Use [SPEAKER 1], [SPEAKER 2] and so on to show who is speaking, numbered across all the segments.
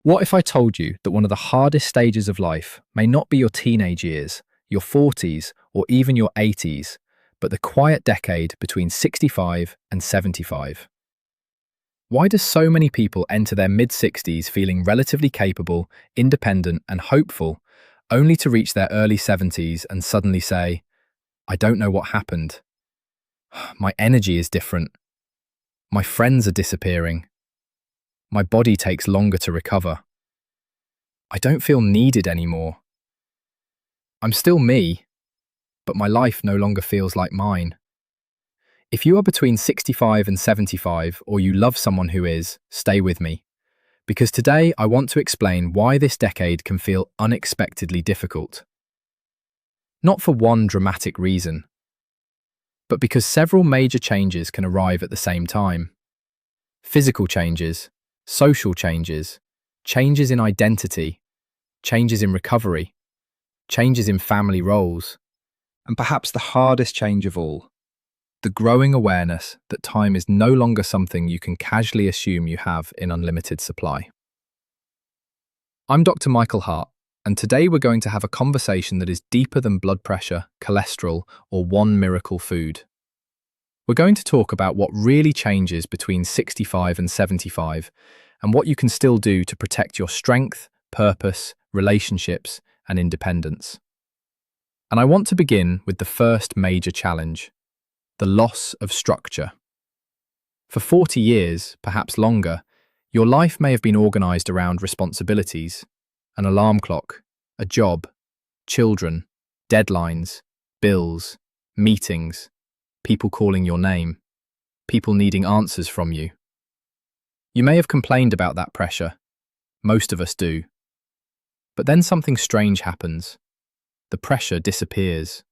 [SPEAKER 1] What if I told you that one of the hardest stages of life may not be your teenage years, your 40s, or even your 80s, but the quiet decade between 65 and 75? Why do so many people enter their mid-60s feeling relatively capable, independent, and hopeful, only to reach their early 70s and suddenly say, "I don't know what happened. My energy is different. My friends are disappearing. My body takes longer to recover. I don't feel needed anymore. I'm still me, but my life no longer feels like mine." If you are between 65 and 75, or you love someone who is, stay with me. Because today I want to explain why this decade can feel unexpectedly difficult. Not for one dramatic reason, but because several major changes can arrive at the same time. Physical changes, social changes, changes in identity, changes in recovery, changes in family roles, and perhaps the hardest change of all, the growing awareness that time is no longer something you can casually assume you have in unlimited supply. I'm Dr. Michael Hart, and today we're going to have a conversation that is deeper than blood pressure, cholesterol, or one miracle food. We're going to talk about what really changes between 65 and 75, and what you can still do to protect your strength, purpose, relationships, and independence. And I want to begin with the first major challenge: the loss of structure. For 40 years, perhaps longer, your life may have been organized around responsibilities: an alarm clock, a job, children, deadlines, bills, meetings, people calling your name, people needing answers from you. You may have complained about that pressure. Most of us do. But then something strange happens. The pressure disappears.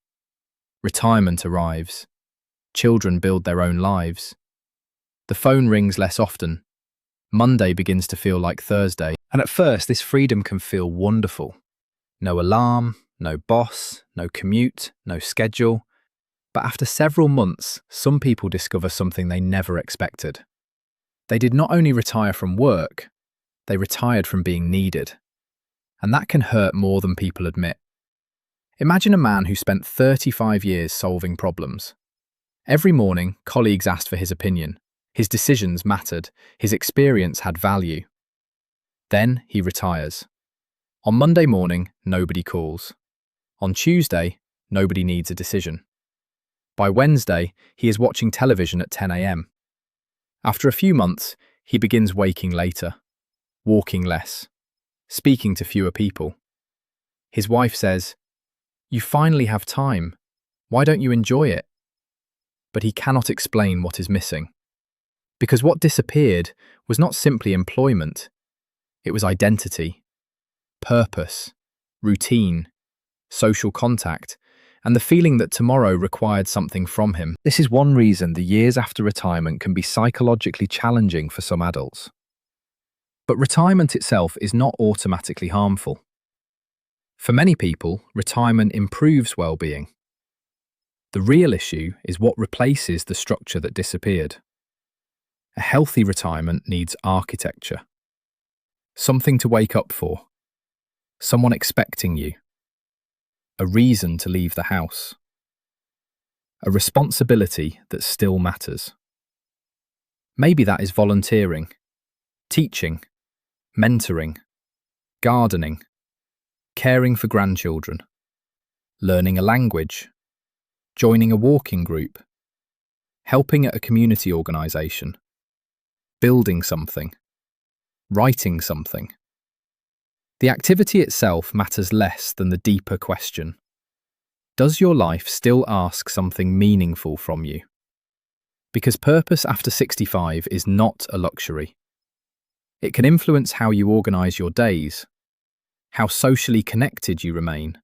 [SPEAKER 1] Retirement arrives. Children build their own lives. The phone rings less often. Monday begins to feel like Thursday. And at first, this freedom can feel wonderful. No alarm, no boss, no commute, no schedule. But after several months, some people discover something they never expected. They did not only retire from work, they retired from being needed. And that can hurt more than people admit. Imagine a man who spent 35 years solving problems. Every morning, colleagues asked for his opinion. His decisions mattered. His experience had value. Then he retires. On Monday morning, nobody calls. On Tuesday, nobody needs a decision. By Wednesday, he is watching television at 10 a.m. After a few months, he begins waking later, walking less, speaking to fewer people. His wife says, "You finally have time. Why don't you enjoy it?" But he cannot explain what is missing. Because what disappeared was not simply employment. It was identity, purpose, routine, social contact, and the feeling that tomorrow required something from him. This is one reason the years after retirement can be psychologically challenging for some adults. But retirement itself is not automatically harmful. For many people, retirement improves well-being. The real issue is what replaces the structure that disappeared. A healthy retirement needs architecture. Something to wake up for. Someone expecting you. A reason to leave the house. A responsibility that still matters. Maybe that is volunteering, teaching, mentoring, gardening, caring for grandchildren, learning a language, joining a walking group, helping at a community organisation, building something, writing something. The activity itself matters less than the deeper question. Does your life still ask something meaningful from you? Because purpose after 65 is not a luxury. It can influence how you organise your days, how socially connected you remain,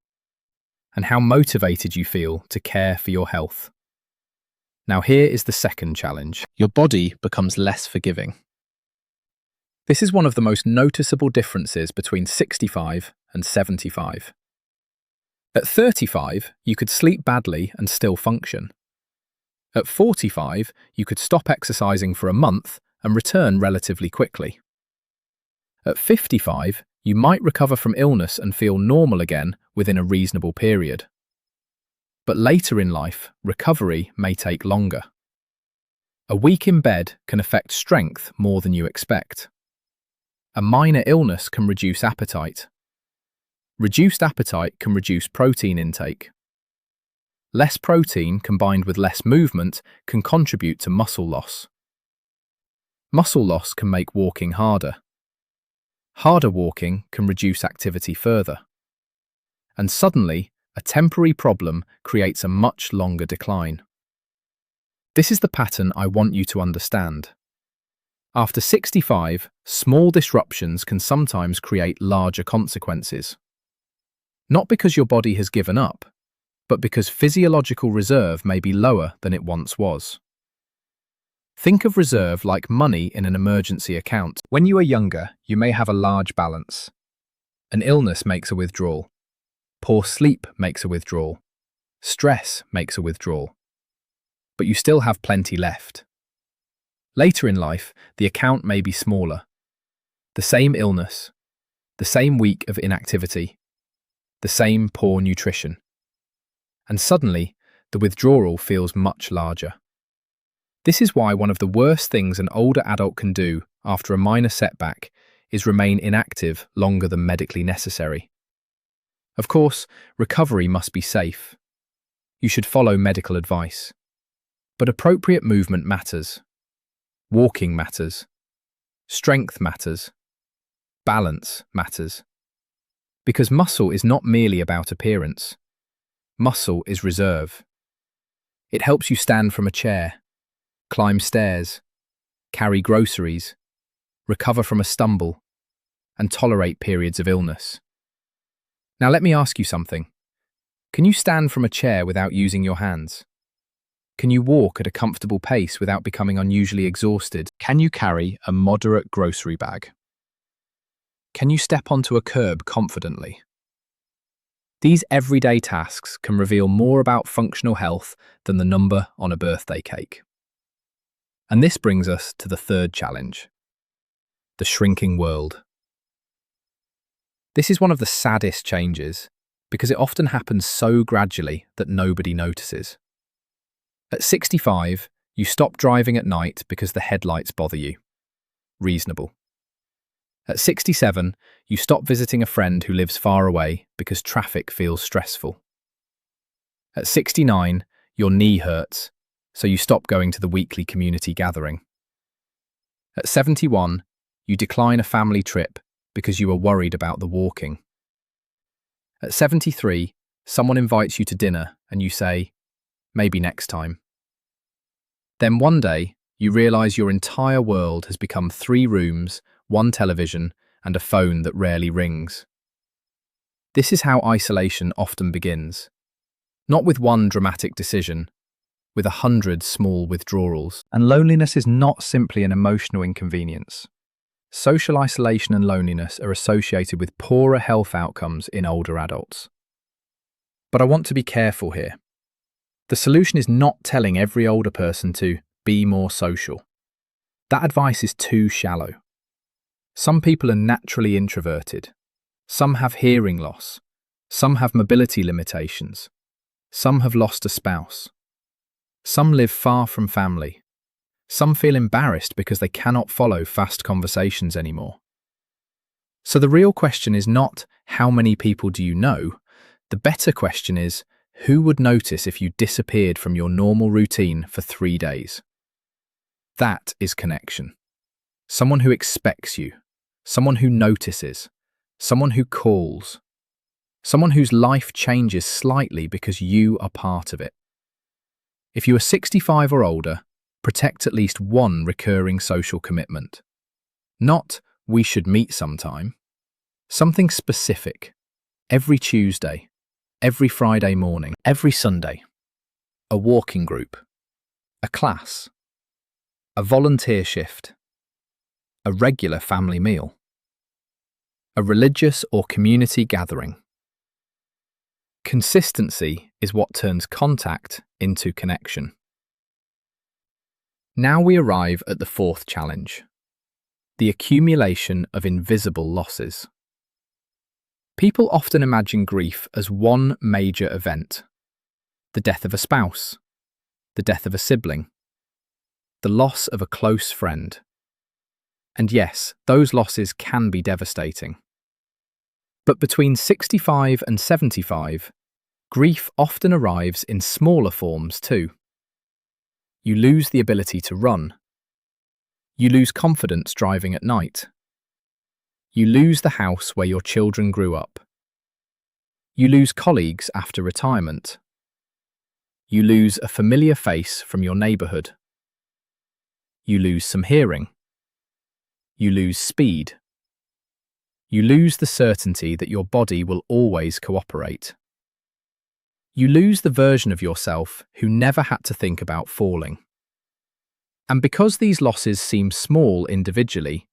[SPEAKER 1] and how motivated you feel to care for your health. Now here is the second challenge. Your body becomes less forgiving. This is one of the most noticeable differences between 65 and 75. At 35, you could sleep badly and still function. At 45, you could stop exercising for a month and return relatively quickly. At 55, you might recover from illness and feel normal again within a reasonable period. But later in life, recovery may take longer. A week in bed can affect strength more than you expect. A minor illness can reduce appetite. Reduced appetite can reduce protein intake. Less protein combined with less movement can contribute to muscle loss. Muscle loss can make walking harder. Harder walking can reduce activity further. And suddenly, a temporary problem creates a much longer decline. This is the pattern I want you to understand. After 65, small disruptions can sometimes create larger consequences. Not because your body has given up, but because physiological reserve may be lower than it once was. Think of reserve like money in an emergency account. When you are younger, you may have a large balance. An illness makes a withdrawal. Poor sleep makes a withdrawal. Stress makes a withdrawal. But you still have plenty left. Later in life, the account may be smaller. The same illness, the same week of inactivity, the same poor nutrition. And suddenly, the withdrawal feels much larger. This is why one of the worst things an older adult can do after a minor setback is remain inactive longer than medically necessary. Of course, recovery must be safe. You should follow medical advice. But appropriate movement matters. Walking matters. Strength matters. Balance matters. Because muscle is not merely about appearance. Muscle is reserve. It helps you stand from a chair, climb stairs, carry groceries, recover from a stumble, and tolerate periods of illness. Now let me ask you something. Can you stand from a chair without using your hands? Can you walk at a comfortable pace without becoming unusually exhausted? Can you carry a moderate grocery bag? Can you step onto a curb confidently? These everyday tasks can reveal more about functional health than the number on a birthday cake. And this brings us to the third challenge, the shrinking world. This is one of the saddest changes because it often happens so gradually that nobody notices. At 65, you stop driving at night because the headlights bother you. Reasonable. At 67, you stop visiting a friend who lives far away because traffic feels stressful. At 69, your knee hurts, so you stop going to the weekly community gathering. At 71, you decline a family trip because you are worried about the walking. At 73, someone invites you to dinner and you say, maybe next time. Then one day, you realize your entire world has become 3 rooms, 1 television, and a phone that rarely rings. This is how isolation often begins. Not with one dramatic decision, with 100 small withdrawals. And loneliness is not simply an emotional inconvenience. Social isolation and loneliness are associated with poorer health outcomes in older adults. But I want to be careful here. The solution is not telling every older person to be more social. That advice is too shallow. Some people are naturally introverted. Some have hearing loss. Some have mobility limitations. Some have lost a spouse. Some live far from family. Some feel embarrassed because they cannot follow fast conversations anymore. So the real question is not how many people do you know? The better question is, who would notice if you disappeared from your normal routine for 3 days? That is connection. Someone who expects you, someone who notices, someone who calls, someone whose life changes slightly because you are part of it. If you are 65 or older, protect at least one recurring social commitment. Not, we should meet sometime. Something specific. Every Tuesday. Every Friday morning, every Sunday, a walking group, a class, a volunteer shift, a regular family meal, a religious or community gathering. Consistency is what turns contact into connection. Now we arrive at the 4th challenge, the accumulation of invisible losses. People often imagine grief as one major event: the death of a spouse, the death of a sibling, the loss of a close friend. And yes, those losses can be devastating. But between 65 and 75, grief often arrives in smaller forms too. You lose the ability to run. You lose confidence driving at night. You lose the house where your children grew up. You lose colleagues after retirement. You lose a familiar face from your neighbourhood. You lose some hearing. You lose speed. You lose the certainty that your body will always cooperate. You lose the version of yourself who never had to think about falling. And because these losses seem small individually,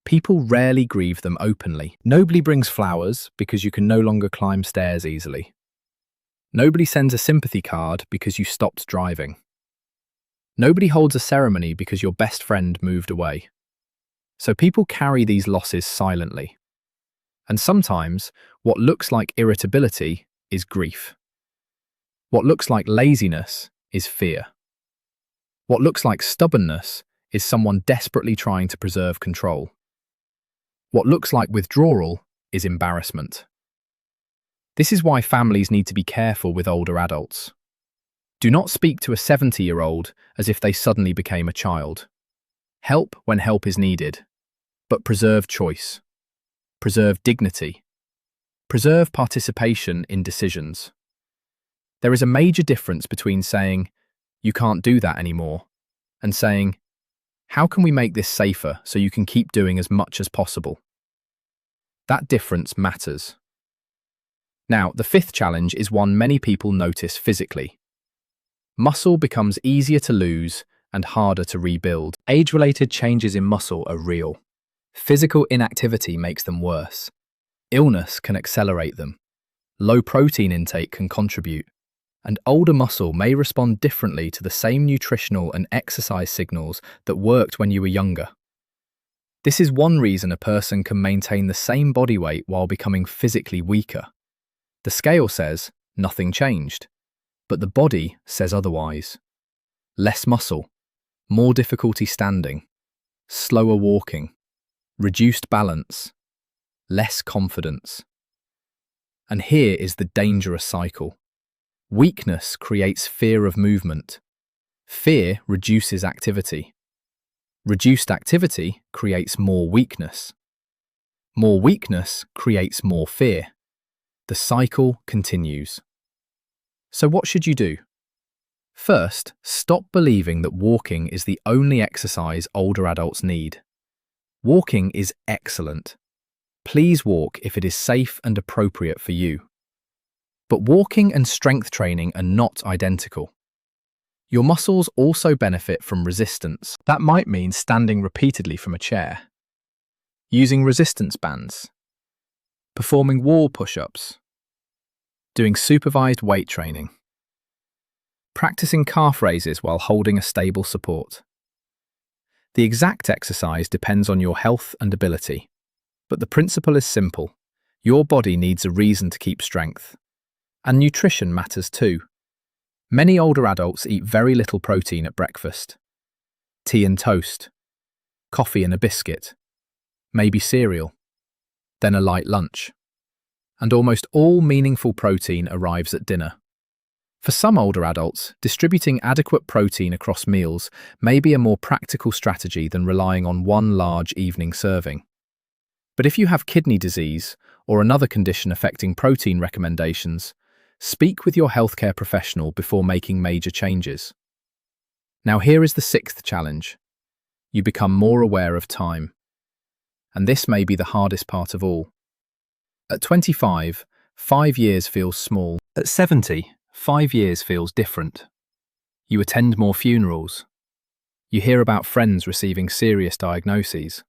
[SPEAKER 1] people rarely grieve them openly. Nobody brings flowers because you can no longer climb stairs easily. Nobody sends a sympathy card because you stopped driving. Nobody holds a ceremony because your best friend moved away. So people carry these losses silently. And sometimes, what looks like irritability is grief. What looks like laziness is fear. What looks like stubbornness is someone desperately trying to preserve control. What looks like withdrawal is embarrassment. This is why families need to be careful with older adults. Do not speak to a 70-year-old as if they suddenly became a child. Help when help is needed, but preserve choice. Preserve dignity. Preserve participation in decisions. There is a major difference between saying, "You can't do that anymore," and saying, "How can we make this safer so you can keep doing as much as possible?" That difference matters. Now, the fifth challenge is one many people notice physically. Muscle becomes easier to lose and harder to rebuild. Age-related changes in muscle are real. Physical inactivity makes them worse. Illness can accelerate them. Low protein intake can contribute. And older muscle may respond differently to the same nutritional and exercise signals that worked when you were younger. This is one reason a person can maintain the same body weight while becoming physically weaker. The scale says nothing changed, but the body says otherwise. Less muscle, more difficulty standing, slower walking, reduced balance, less confidence. And here is the dangerous cycle. Weakness creates fear of movement. Fear reduces activity. Reduced activity creates more weakness. More weakness creates more fear. The cycle continues. So what should you do? First, stop believing that walking is the only exercise older adults need. Walking is excellent. Please walk if it is safe and appropriate for you. But walking and strength training are not identical. Your muscles also benefit from resistance. That might mean standing repeatedly from a chair, using resistance bands, performing wall push-ups, doing supervised weight training, practicing calf raises while holding a stable support. The exact exercise depends on your health and ability, but the principle is simple. Your body needs a reason to keep strength. And nutrition matters too. Many older adults eat very little protein at breakfast. Tea and toast, coffee and a biscuit, maybe cereal, then a light lunch. And almost all meaningful protein arrives at dinner. For some older adults, distributing adequate protein across meals may be a more practical strategy than relying on one large evening serving. But if you have kidney disease or another condition affecting protein recommendations, speak with your healthcare professional before making major changes. Now here is the sixth challenge. You become more aware of time. And this may be the hardest part of all. At 25, 5 years feels small. At 70, 5 years feels different. You attend more funerals. You hear about friends receiving serious diagnoses.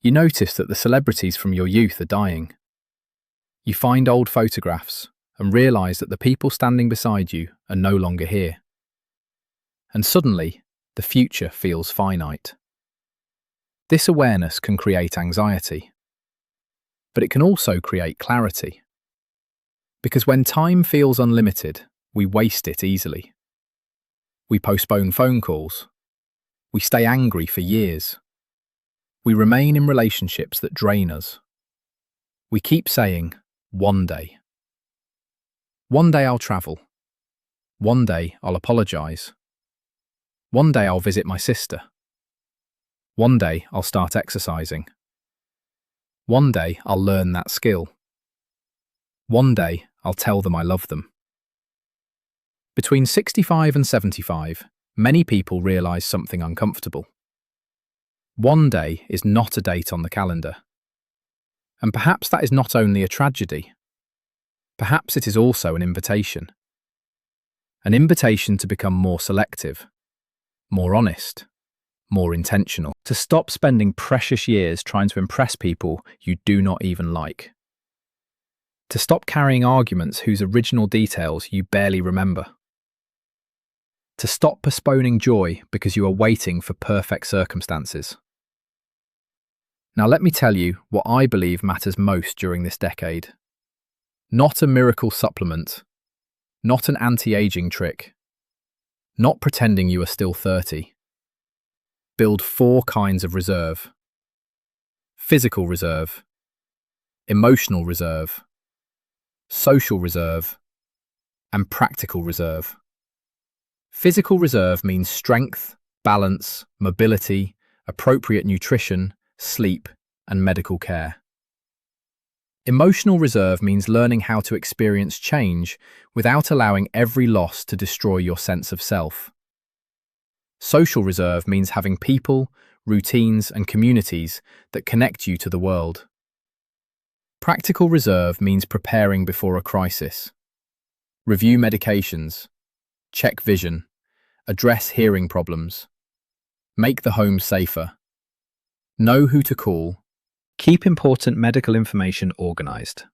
[SPEAKER 1] You notice that the celebrities from your youth are dying. You find old photographs and realise that the people standing beside you are no longer here. And suddenly, the future feels finite. This awareness can create anxiety, but it can also create clarity. Because when time feels unlimited, we waste it easily. We postpone phone calls. We stay angry for years. We remain in relationships that drain us. We keep saying, one day. One day I'll travel. One day I'll apologise. One day I'll visit my sister. One day I'll start exercising. One day I'll learn that skill. One day I'll tell them I love them. Between 65 and 75, many people realise something uncomfortable. One day is not a date on the calendar. And perhaps that is not only a tragedy. Perhaps it is also an invitation. An invitation to become more selective, more honest, more intentional. To stop spending precious years trying to impress people you do not even like. To stop carrying arguments whose original details you barely remember. To stop postponing joy because you are waiting for perfect circumstances. Now let me tell you what I believe matters most during this decade. Not a miracle supplement, not an anti-aging trick, not pretending you are still 30. Build 4 kinds of reserve. Physical reserve, emotional reserve, social reserve, and practical reserve. Physical reserve means strength, balance, mobility, appropriate nutrition, sleep, and medical care. Emotional reserve means learning how to experience change without allowing every loss to destroy your sense of self. Social reserve means having people, routines, and communities that connect you to the world. Practical reserve means preparing before a crisis. Review medications, check vision, address hearing problems, make the home safer, know who to call, keep important medical information organised,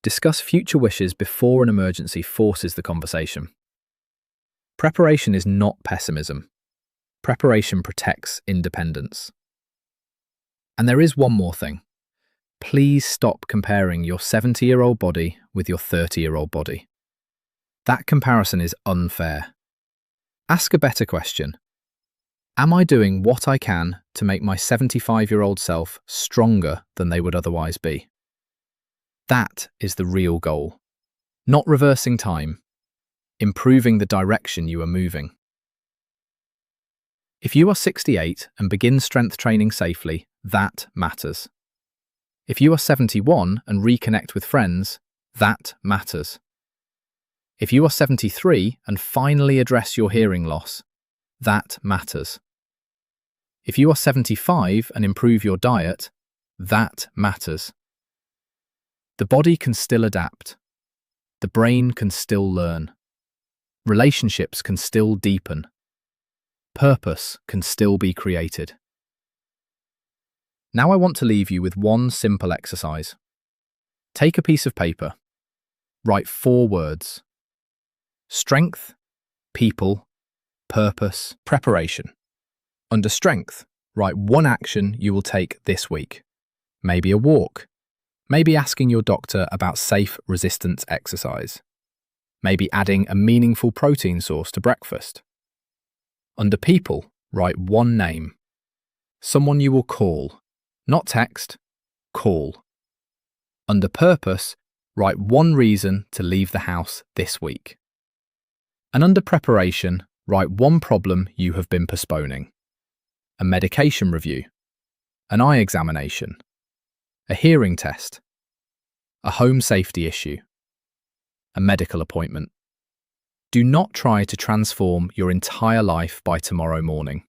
[SPEAKER 1] discuss future wishes before an emergency forces the conversation. Preparation is not pessimism. Preparation protects independence. And there is one more thing. Please stop comparing your 70-year-old body with your 30-year-old body. That comparison is unfair. Ask a better question. Am I doing what I can to make my 75-year-old self stronger than they would otherwise be? That is the real goal. Not reversing time, improving the direction you are moving. If you are 68 and begin strength training safely, that matters. If you are 71 and reconnect with friends, that matters. If you are 73 and finally address your hearing loss, that matters. If you are 75 and improve your diet, that matters. The body can still adapt. The brain can still learn. Relationships can still deepen. Purpose can still be created. Now I want to leave you with one simple exercise. Take a piece of paper. Write 4 words. Strength, people, purpose, preparation. Under strength, write 1 action you will take this week. Maybe a walk. Maybe asking your doctor about safe resistance exercise. Maybe adding a meaningful protein source to breakfast. Under people, write 1 name. Someone you will call. Not text, call. Under purpose, write 1 reason to leave the house this week. And under preparation, write 1 problem you have been postponing. A medication review, an eye examination, a hearing test, a home safety issue, a medical appointment. Do not try to transform your entire life by tomorrow morning.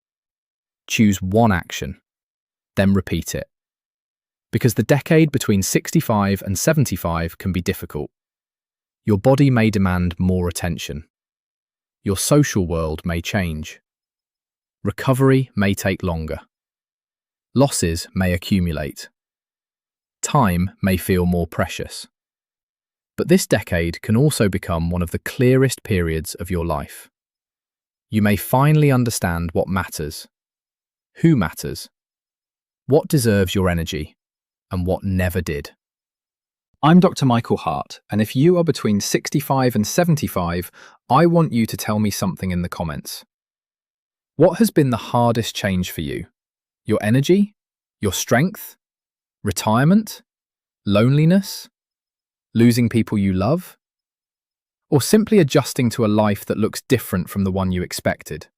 [SPEAKER 1] Choose 1 action, then repeat it. Because the decade between 65 and 75 can be difficult. Your body may demand more attention. Your social world may change. Recovery may take longer. Losses may accumulate. Time may feel more precious. But this decade can also become one of the clearest periods of your life. You may finally understand what matters, who matters, What deserves your energy and what never did? I'm Dr. Michael Hart, and if you are between 65 and 75, I want you to tell me something in the comments. What has been the hardest change for you? Your energy? Your strength? Retirement? Loneliness? Losing people you love? Or simply adjusting to a life that looks different from the one you expected?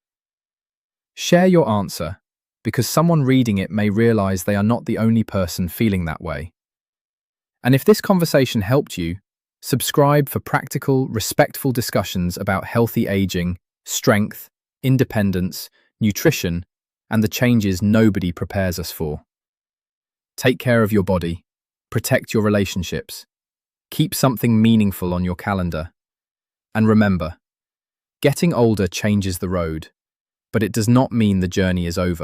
[SPEAKER 1] Share your answer, because someone reading it may realize they are not the only person feeling that way. And if this conversation helped you, subscribe for practical, respectful discussions about healthy aging, strength, independence, nutrition, and the changes nobody prepares us for. Take care of your body, protect your relationships, keep something meaningful on your calendar. And remember, getting older changes the road, but it does not mean the journey is over.